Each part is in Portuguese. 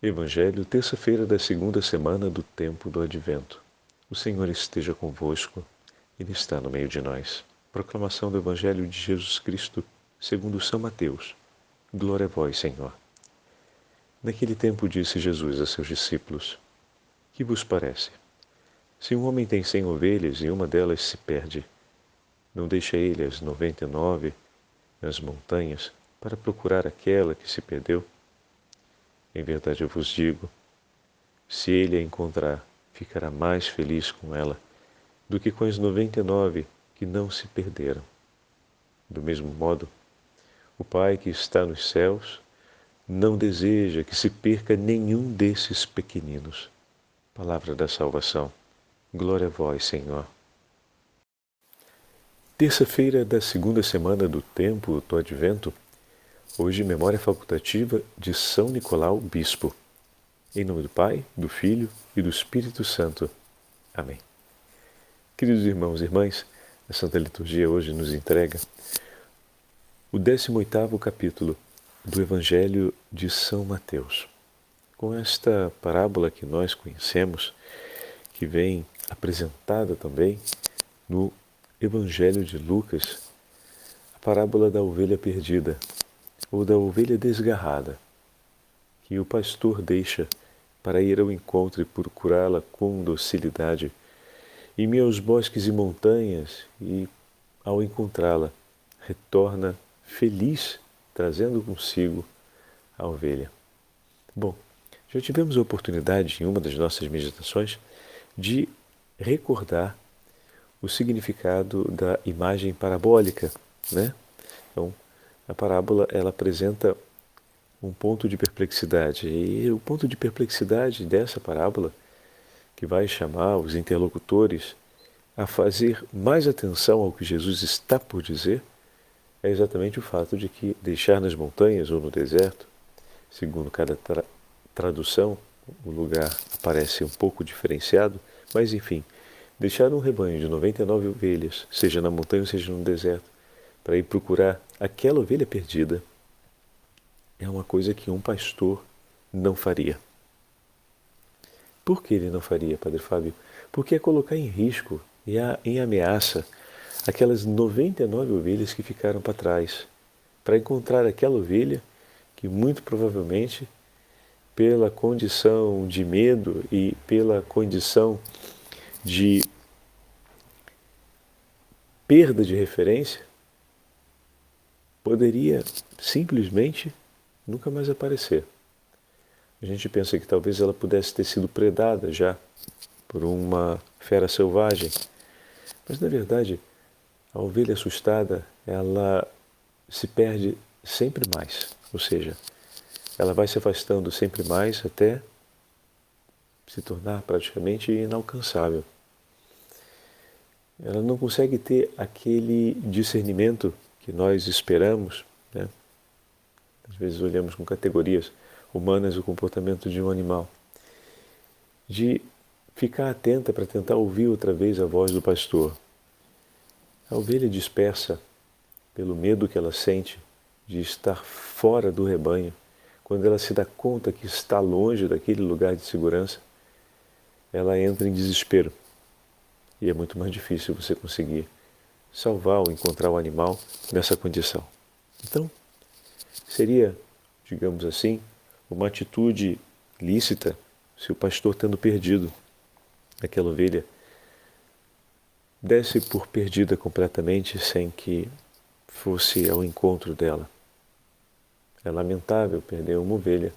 Evangelho, terça-feira da segunda semana do tempo do Advento. O Senhor esteja convosco, Ele está no meio de nós. Proclamação do Evangelho de Jesus Cristo, segundo São Mateus. Glória a vós, Senhor. Naquele tempo disse Jesus a seus discípulos: Que vos parece? Se um homem tem 100 ovelhas e uma delas se perde, não deixa ele as 99 nas montanhas para procurar aquela que se perdeu? Em verdade eu vos digo, se ele a encontrar, ficará mais feliz com ela do que com as 99 que não se perderam. Do mesmo modo, o Pai que está nos céus não deseja que se perca nenhum desses pequeninos. Palavra da salvação. Glória a vós, Senhor. Terça-feira da segunda semana do tempo do Advento. Hoje, memória facultativa de São Nicolau, Bispo. Em nome do Pai, do Filho e do Espírito Santo. Amém. Queridos irmãos e irmãs, a Santa Liturgia hoje nos entrega o 18º capítulo do Evangelho de São Mateus. Com esta parábola que nós conhecemos, que vem apresentada também no Evangelho de Lucas, a parábola da ovelha perdida, ou da ovelha desgarrada, que o pastor deixa para ir ao encontro e procurá-la com docilidade em meio aos bosques e montanhas, e, ao encontrá-la, retorna feliz, trazendo consigo a ovelha. Bom, já tivemos a oportunidade, em uma das nossas meditações, de recordar o significado da imagem parabólica, né? Então, a parábola, ela apresenta um ponto de perplexidade. E o ponto de perplexidade dessa parábola, que vai chamar os interlocutores a fazer mais atenção ao que Jesus está por dizer, é exatamente o fato de que deixar nas montanhas ou no deserto, segundo cada tradução, o lugar aparece um pouco diferenciado, mas enfim, deixar um rebanho de 99 ovelhas, seja na montanha ou seja no deserto, para ir procurar aquela ovelha perdida, é uma coisa que um pastor não faria. Por que ele não faria, Padre Fábio? Porque é colocar em risco e em ameaça aquelas 99 ovelhas que ficaram para trás, para encontrar aquela ovelha que muito provavelmente, pela condição de medo e pela condição de perda de referência, poderia simplesmente nunca mais aparecer. A gente pensa que talvez ela pudesse ter sido predada já por uma fera selvagem, mas na verdade a ovelha assustada, ela se perde sempre mais, ou seja, ela vai se afastando sempre mais até se tornar praticamente inalcançável. Ela não consegue ter aquele discernimento que nós esperamos, né? Às vezes olhamos com categorias humanas o comportamento de um animal, de ficar atenta para tentar ouvir outra vez a voz do pastor. A ovelha dispersa pelo medo que ela sente de estar fora do rebanho, quando ela se dá conta que está longe daquele lugar de segurança, ela entra em desespero. E é muito mais difícil você conseguir salvar ou encontrar o animal nessa condição. Então, seria, digamos assim, uma atitude lícita se o pastor, tendo perdido aquela ovelha, desse por perdida completamente sem que fosse ao encontro dela. É lamentável perder uma ovelha,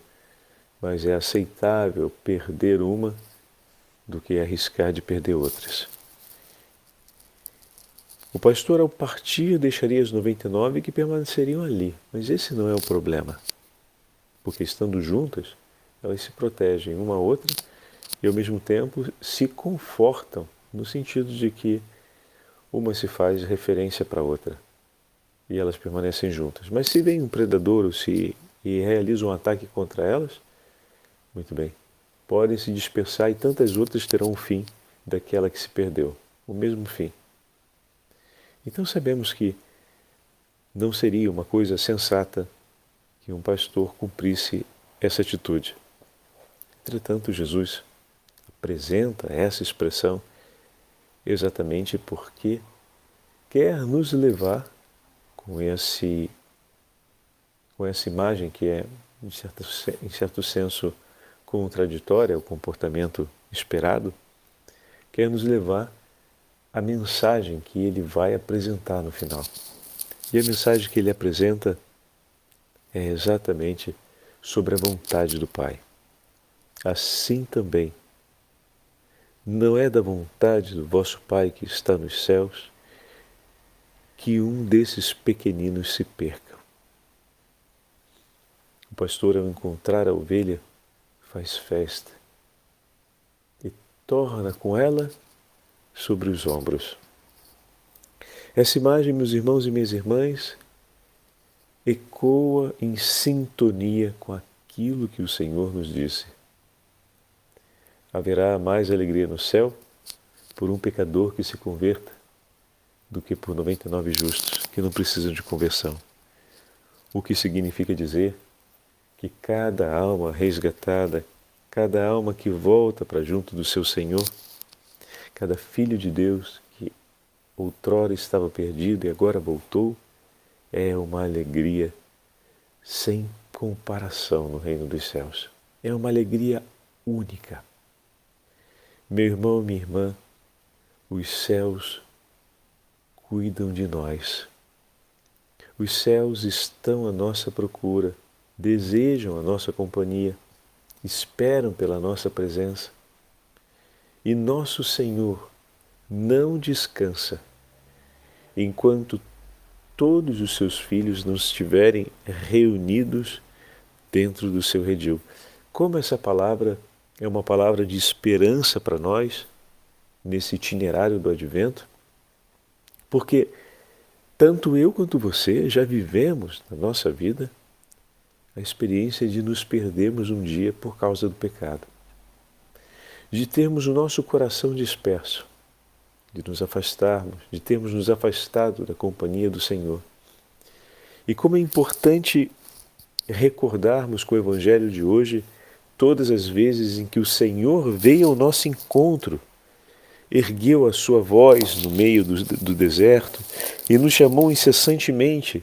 mas é aceitável perder uma do que arriscar de perder outras. O pastor, ao partir, deixaria as 99 que permaneceriam ali, mas esse não é o problema, porque estando juntas, elas se protegem uma à outra e ao mesmo tempo se confortam, no sentido de que uma se faz referência para a outra e elas permanecem juntas. Mas se vem um predador e realiza um ataque contra elas, muito bem, podem se dispersar e tantas outras terão o fim daquela que se perdeu, o mesmo fim. Então sabemos que não seria uma coisa sensata que um pastor cumprisse essa atitude. Entretanto, Jesus apresenta essa expressão exatamente porque quer nos levar com essa imagem que é, em certo senso, contraditória ao comportamento esperado, quer nos levar à mensagem que ele vai apresentar no final. E a mensagem que ele apresenta é exatamente sobre a vontade do Pai. Assim também, não é da vontade do vosso Pai que está nos céus que um desses pequeninos se perca. O pastor, ao encontrar a ovelha, faz festa e torna com ela sobre os ombros. Essa imagem, meus irmãos e minhas irmãs, ecoa em sintonia com aquilo que o Senhor nos disse. Haverá mais alegria no céu por um pecador que se converta do que por 99 justos que não precisam de conversão. O que significa dizer que cada alma resgatada, cada alma que volta para junto do seu Senhor, cada filho de Deus que outrora estava perdido e agora voltou, é uma alegria sem comparação no reino dos céus. É uma alegria única. Meu irmão, minha irmã, os céus cuidam de nós. Os céus estão à nossa procura, desejam a nossa companhia, esperam pela nossa presença. E nosso Senhor não descansa enquanto todos os seus filhos não estiverem reunidos dentro do seu redil. Como essa palavra é uma palavra de esperança para nós, nesse itinerário do Advento, porque tanto eu quanto você já vivemos na nossa vida a experiência de nos perdermos um dia por causa do pecado, de termos o nosso coração disperso, de nos afastarmos, de termos nos afastado da companhia do Senhor. E como é importante recordarmos com o Evangelho de hoje todas as vezes em que o Senhor veio ao nosso encontro, ergueu a sua voz no meio do deserto e nos chamou incessantemente,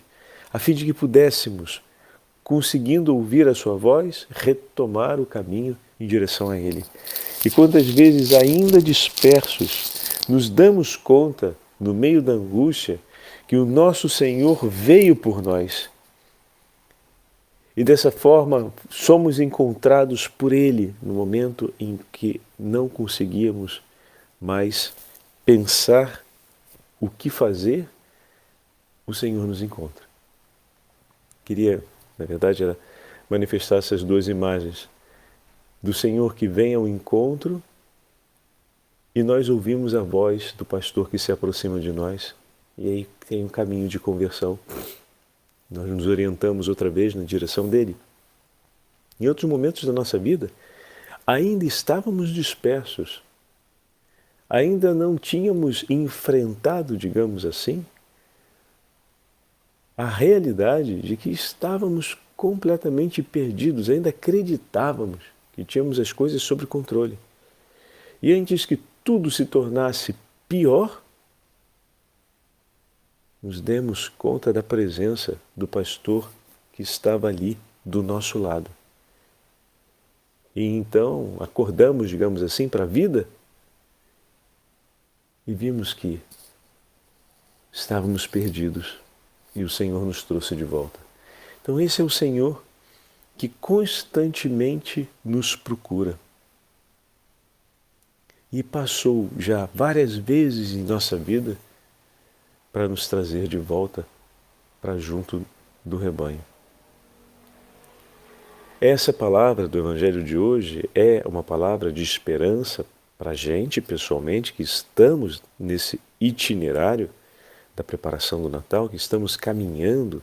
a fim de que pudéssemos, conseguindo ouvir a sua voz, retomar o caminho em direção a Ele. E quantas vezes, ainda dispersos, nos damos conta, no meio da angústia, que o nosso Senhor veio por nós. E dessa forma somos encontrados por Ele no momento em que não conseguíamos mais pensar o que fazer, o Senhor nos encontra. Queria, na verdade, era manifestar essas duas imagens do Senhor que vem ao encontro e nós ouvimos a voz do pastor que se aproxima de nós e aí tem um caminho de conversão. Nós nos orientamos outra vez na direção dele. Em outros momentos da nossa vida, ainda estávamos dispersos, ainda não tínhamos enfrentado, digamos assim, a realidade de que estávamos completamente perdidos, ainda acreditávamos que tínhamos as coisas sob controle. E antes que tudo se tornasse pior, nos demos conta da presença do pastor que estava ali do nosso lado. E então acordamos, digamos assim, para a vida e vimos que estávamos perdidos e o Senhor nos trouxe de volta. Então esse é o Senhor que constantemente nos procura. E passou já várias vezes em nossa vida para nos trazer de volta para junto do rebanho. Essa palavra do Evangelho de hoje é uma palavra de esperança para a gente, pessoalmente, que estamos nesse itinerário da preparação do Natal, que estamos caminhando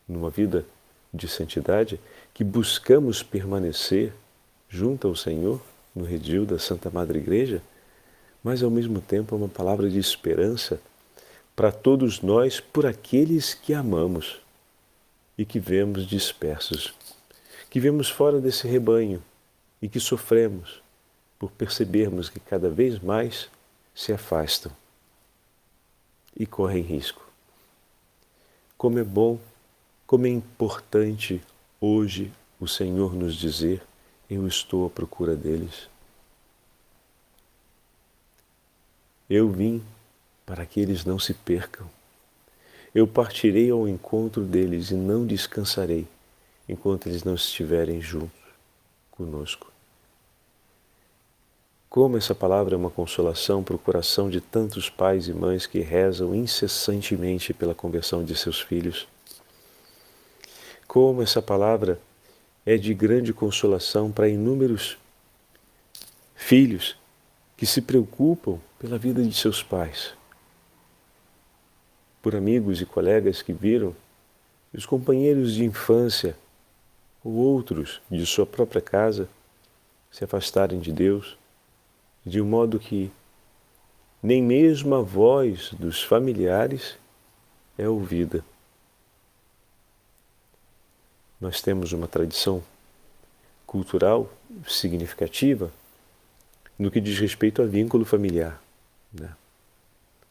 numa vida de santidade, que buscamos permanecer junto ao Senhor, no redil da Santa Madre Igreja, mas ao mesmo tempo é uma palavra de esperança para todos nós, por aqueles que amamos e que vemos dispersos, que vemos fora desse rebanho e que sofremos por percebermos que cada vez mais se afastam e correm risco. Como é bom, como é importante hoje o Senhor nos dizer: eu estou à procura deles. Eu vim para que eles não se percam. Eu partirei ao encontro deles e não descansarei enquanto eles não estiverem juntos conosco. Como essa palavra é uma consolação para o coração de tantos pais e mães que rezam incessantemente pela conversão de seus filhos. Como essa palavra é de grande consolação para inúmeros filhos que se preocupam pela vida de seus pais, por amigos e colegas que viram os companheiros de infância ou outros de sua própria casa se afastarem de Deus, de um modo que nem mesmo a voz dos familiares é ouvida. Nós temos uma tradição cultural significativa no que diz respeito a vínculo familiar, né?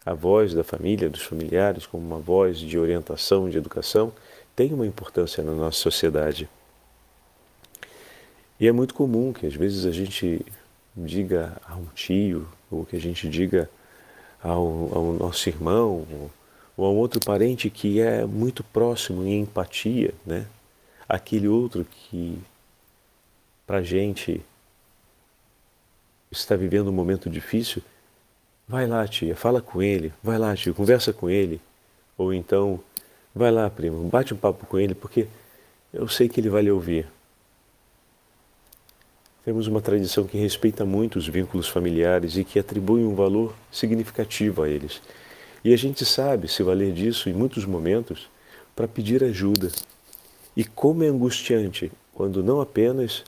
A voz da família, dos familiares, como uma voz de orientação, de educação, tem uma importância na nossa sociedade. E é muito comum que às vezes a gente diga a um tio, ou que a gente diga ao nosso irmão, ou a um outro parente que é muito próximo em empatia, né? Aquele outro que, para a gente, está vivendo um momento difícil, vai lá, tia, fala com ele, vai lá, tio, conversa com ele. Ou então, vai lá, primo, bate um papo com ele, porque eu sei que ele vai lhe ouvir. Temos uma tradição que respeita muito os vínculos familiares e que atribui um valor significativo a eles. E a gente sabe se valer disso em muitos momentos para pedir ajuda. E como é angustiante quando não apenas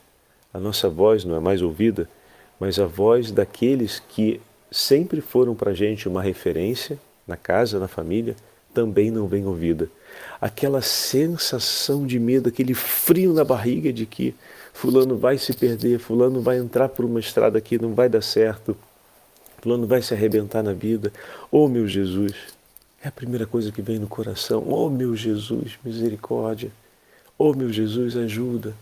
a nossa voz não é mais ouvida, mas a voz daqueles que sempre foram para a gente uma referência na casa, na família, também não vem ouvida. Aquela sensação de medo, aquele frio na barriga de que fulano vai se perder, fulano vai entrar por uma estrada que não vai dar certo, fulano vai se arrebentar na vida. Oh, meu Jesus! É a primeira coisa que vem no coração. Oh, meu Jesus, misericórdia! Oh, meu Jesus, ajuda!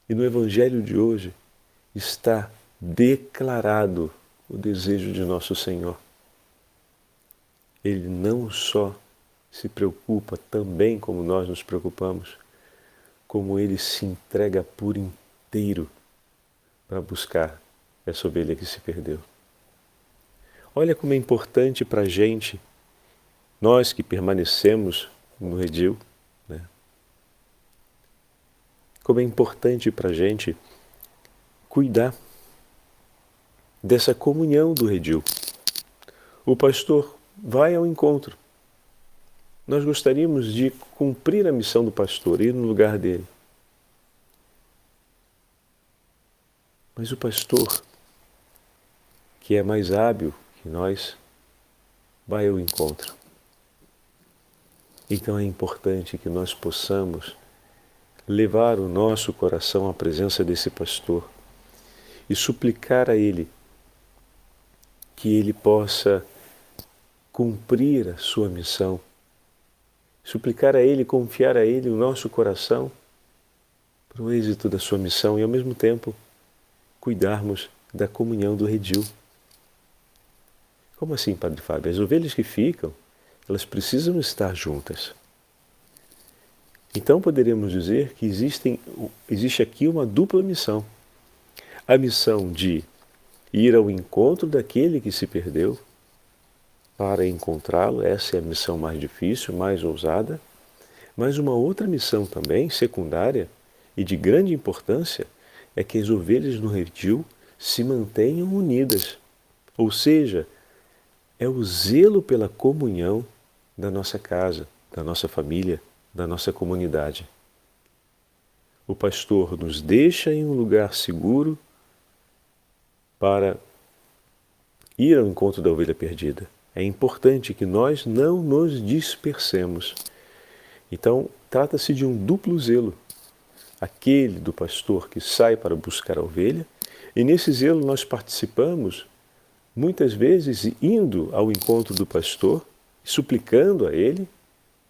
E no Evangelho de hoje está declarado o desejo de nosso Senhor. Ele não só se preocupa também como nós nos preocupamos, como ele se entrega por inteiro para buscar essa ovelha que se perdeu. Olha como é importante para a gente, nós que permanecemos no redil, né? Como é importante para a gente cuidar dessa comunhão do redil. O pastor vai ao encontro. Nós gostaríamos de cumprir a missão do pastor, ir no lugar dele. Mas o pastor, que é mais hábil que nós, vai ao encontro. Então é importante que nós possamos levar o nosso coração à presença desse pastor e suplicar a ele que ele possa cumprir a sua missão, suplicar a ele, confiar a ele o nosso coração para o êxito da sua missão e ao mesmo tempo cuidarmos da comunhão do redil. Como assim, Padre Fábio? As ovelhas que ficam, elas precisam estar juntas. Então poderíamos dizer que existe aqui uma dupla missão. A missão de ir ao encontro daquele que se perdeu para encontrá-lo, essa é a missão mais difícil, mais ousada, mas uma outra missão também, secundária e de grande importância, é que as ovelhas no redil se mantenham unidas, ou seja, é o zelo pela comunhão da nossa casa, da nossa família, da nossa comunidade. O pastor nos deixa em um lugar seguro para ir ao encontro da ovelha perdida. É importante que nós não nos dispersemos. Então, trata-se de um duplo zelo. Aquele do pastor que sai para buscar a ovelha, e nesse zelo nós participamos, muitas vezes indo ao encontro do pastor, suplicando a ele,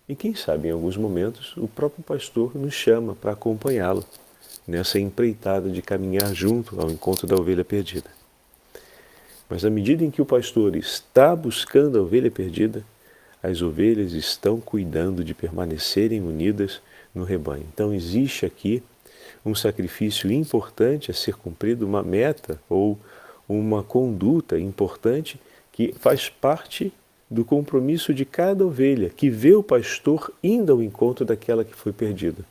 e quem sabe em alguns momentos o próprio pastor nos chama para acompanhá-lo nessa empreitada de caminhar junto ao encontro da ovelha perdida. Mas à medida em que o pastor está buscando a ovelha perdida, as ovelhas estão cuidando de permanecerem unidas no rebanho. Então existe aqui um sacrifício importante a ser cumprido, uma meta ou uma conduta importante que faz parte do compromisso de cada ovelha que vê o pastor indo ao encontro daquela que foi perdida.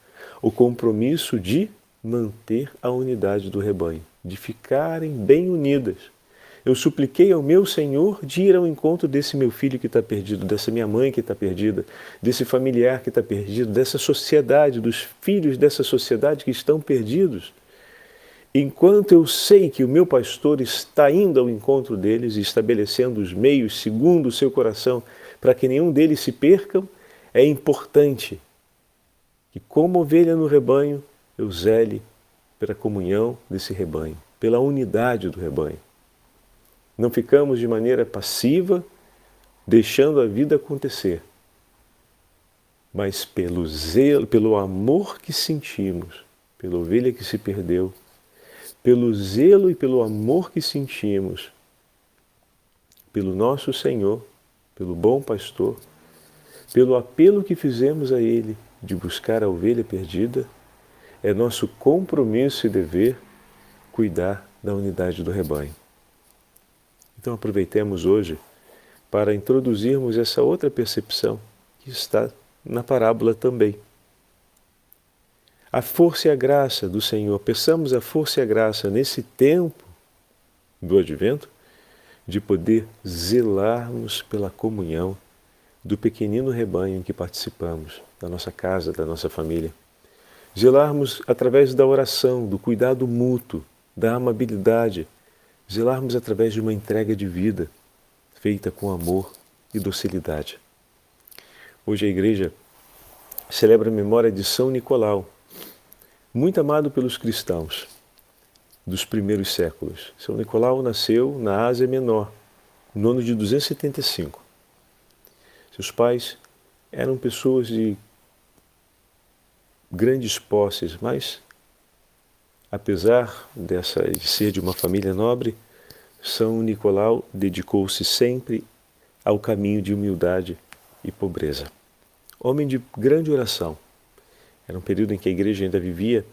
O compromisso de manter a unidade do rebanho, de ficarem bem unidas. Eu supliquei ao meu Senhor de ir ao encontro desse meu filho que está perdido, dessa minha mãe que está perdida, desse familiar que está perdido, dessa sociedade, dos filhos dessa sociedade que estão perdidos. Enquanto eu sei que o meu pastor está indo ao encontro deles e estabelecendo os meios segundo o seu coração para que nenhum deles se percam, é importante que, como ovelha no rebanho, eu zele pela comunhão desse rebanho, pela unidade do rebanho. Não ficamos de maneira passiva, deixando a vida acontecer, mas pelo zelo, pelo amor que sentimos, pela ovelha que se perdeu, pelo zelo e pelo amor que sentimos, pelo nosso Senhor, pelo bom pastor, pelo apelo que fizemos a Ele de buscar a ovelha perdida, é nosso compromisso e dever cuidar da unidade do rebanho. Então aproveitemos hoje para introduzirmos essa outra percepção que está na parábola também. A força e a graça do Senhor, peçamos a força e a graça nesse tempo do Advento, de poder zelarmos pela comunhão do pequenino rebanho em que participamos, da nossa casa, da nossa família. Zelarmos através da oração, do cuidado mútuo, da amabilidade, zelarmos através de uma entrega de vida feita com amor e docilidade. Hoje a Igreja celebra a memória de São Nicolau, muito amado pelos cristãos dos primeiros séculos. São Nicolau nasceu na Ásia Menor, no ano de 275. Seus pais eram pessoas de grandes posses, mas apesar de ser de uma família nobre, São Nicolau dedicou-se sempre ao caminho de humildade e pobreza. Homem de grande oração. Era um período em que a Igreja ainda vivia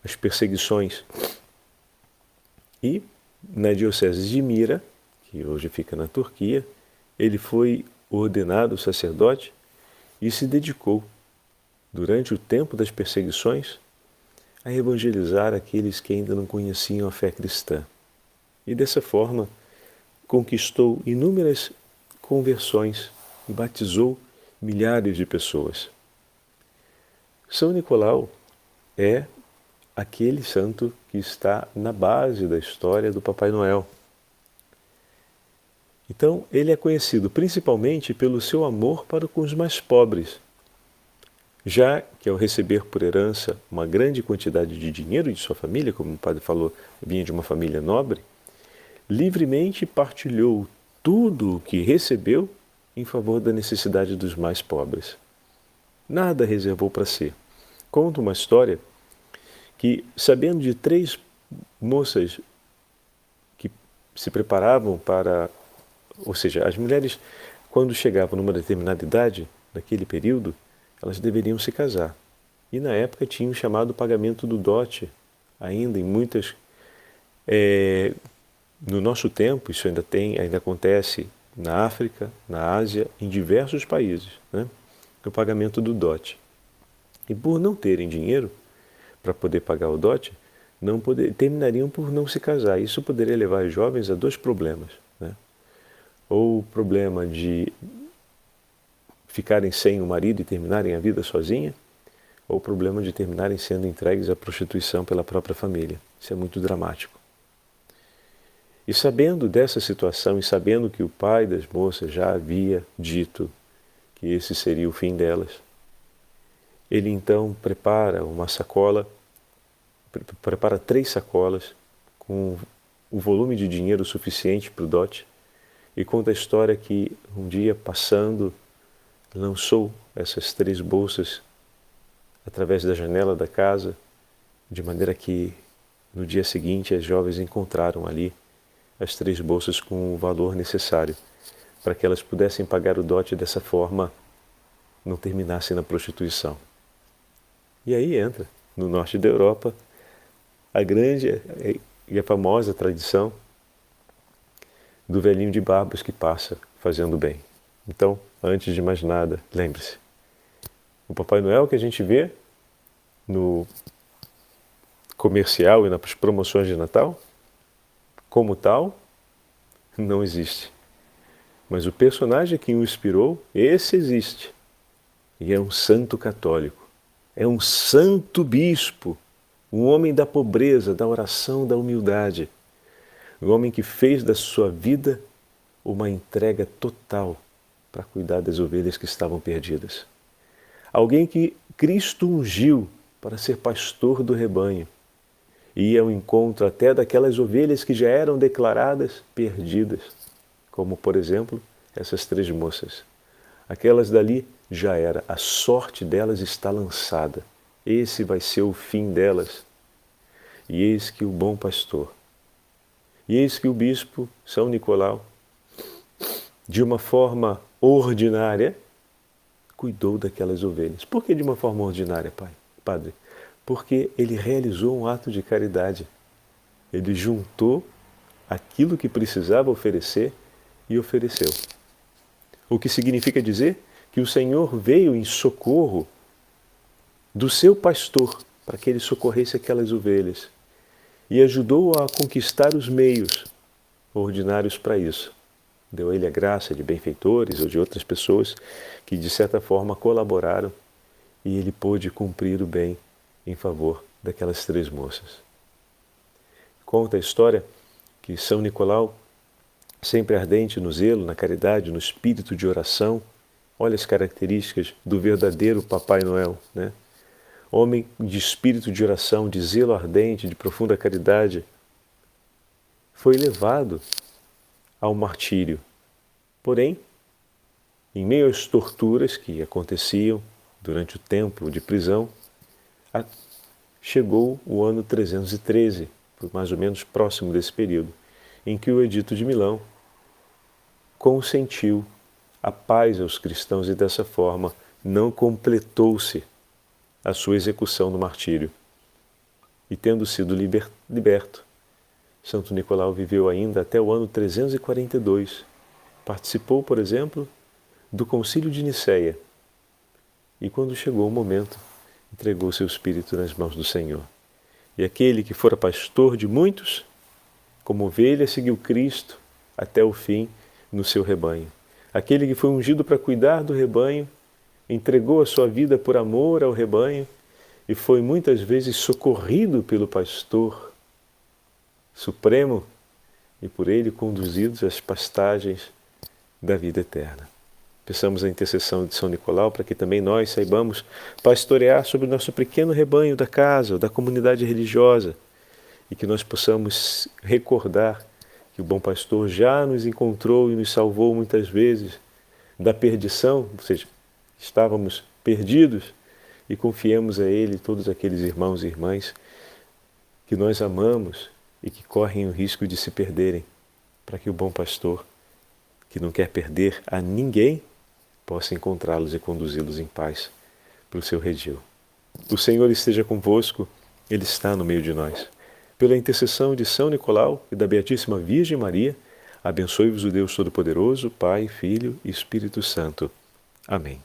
as perseguições. E na diocese de Mira, que hoje fica na Turquia, ele foi ordenado sacerdote e se dedicou, durante o tempo das perseguições, a evangelizar aqueles que ainda não conheciam a fé cristã. E dessa forma conquistou inúmeras conversões e batizou milhares de pessoas. São Nicolau é aquele santo que está na base da história do Papai Noel. Então, ele é conhecido principalmente pelo seu amor para com os mais pobres, já que ao receber por herança uma grande quantidade de dinheiro de sua família, como o padre falou, vinha de uma família nobre, livremente partilhou tudo o que recebeu em favor da necessidade dos mais pobres. Nada reservou para si. Conta uma história que, sabendo de 3 moças que se preparavam para... Ou seja, as mulheres, quando chegavam numa determinada idade, naquele período, elas deveriam se casar. E na época tinham chamado pagamento do dote, ainda em muitas... no nosso tempo, isso ainda acontece na África, na Ásia, em diversos países, né? O pagamento do dote. E por não terem dinheiro para poder pagar o dote, terminariam por não se casar. Isso poderia levar os jovens a 2 problemas, né? Ou o problema de ficarem sem o marido e terminarem a vida sozinha, ou o problema de terminarem sendo entregues à prostituição pela própria família. Isso é muito dramático. E sabendo dessa situação e sabendo que o pai das moças já havia dito que esse seria o fim delas, Ele então prepara uma sacola, prepara 3 sacolas com o volume de dinheiro suficiente para o dote e conta a história que um dia passando lançou essas 3 bolsas através da janela da casa, de maneira que no dia seguinte as jovens encontraram ali as 3 bolsas com o valor necessário para que elas pudessem pagar o dote e dessa forma não terminassem na prostituição. E aí entra, no norte da Europa, a grande e a famosa tradição do velhinho de barbas que passa fazendo bem. Então, antes de mais nada, lembre-se, o Papai Noel que a gente vê no comercial e nas promoções de Natal, como tal, não existe. Mas o personagem que o inspirou, esse existe. E é um santo católico. É um santo bispo. Um homem da pobreza, da oração, da humildade. Um homem que fez da sua vida uma entrega total para cuidar das ovelhas que estavam perdidas. Alguém que Cristo ungiu para ser pastor do rebanho. E ia ao encontro até daquelas ovelhas que já eram declaradas perdidas. Como, por exemplo, essas 3 moças. Aquelas dali já era, a sorte delas está lançada. Esse vai ser o fim delas. E eis que o bom pastor, e eis que o bispo São Nicolau, de uma forma ordinária, cuidou daquelas ovelhas. Por que de uma forma ordinária, padre? Porque ele realizou um ato de caridade. Ele juntou aquilo que precisava oferecer e ofereceu. O que significa dizer que o Senhor veio em socorro do seu pastor para que ele socorresse aquelas ovelhas e ajudou a conquistar os meios ordinários para isso. Deu a ele a graça de benfeitores ou de outras pessoas que de certa forma colaboraram e ele pôde cumprir o bem em favor daquelas 3 moças. Conta a história que São Nicolau, sempre ardente no zelo, na caridade, no espírito de oração, olha as características do verdadeiro Papai Noel, né? Homem de espírito de oração, de zelo ardente, de profunda caridade, foi levado ao martírio. Porém, em meio às torturas que aconteciam durante o tempo de prisão, chegou o ano 313, mais ou menos próximo desse período, em que o Edito de Milão consentiu a paz aos cristãos e dessa forma não completou-se a sua execução no martírio. E tendo sido liberto, Santo Nicolau viveu ainda até o ano 342. Participou, por exemplo, do Concílio de Nicéia. E quando chegou o momento, entregou seu espírito nas mãos do Senhor. E aquele que fora pastor de muitos, como ovelha, seguiu Cristo até o fim no seu rebanho. Aquele que foi ungido para cuidar do rebanho, entregou a sua vida por amor ao rebanho e foi muitas vezes socorrido pelo pastor supremo e por ele conduzidos às pastagens da vida eterna. Peçamos a intercessão de São Nicolau para que também nós saibamos pastorear sobre o nosso pequeno rebanho da casa ou da comunidade religiosa e que nós possamos recordar que o bom pastor já nos encontrou e nos salvou muitas vezes da perdição, ou seja, estávamos perdidos e confiemos a Ele todos aqueles irmãos e irmãs que nós amamos e que correm o risco de se perderem, para que o bom pastor, que não quer perder a ninguém, possa encontrá-los e conduzi-los em paz para o seu redil. O Senhor esteja convosco, Ele está no meio de nós. Pela intercessão de São Nicolau e da Beatíssima Virgem Maria, abençoe-vos o Deus Todo-Poderoso, Pai, Filho e Espírito Santo. Amém.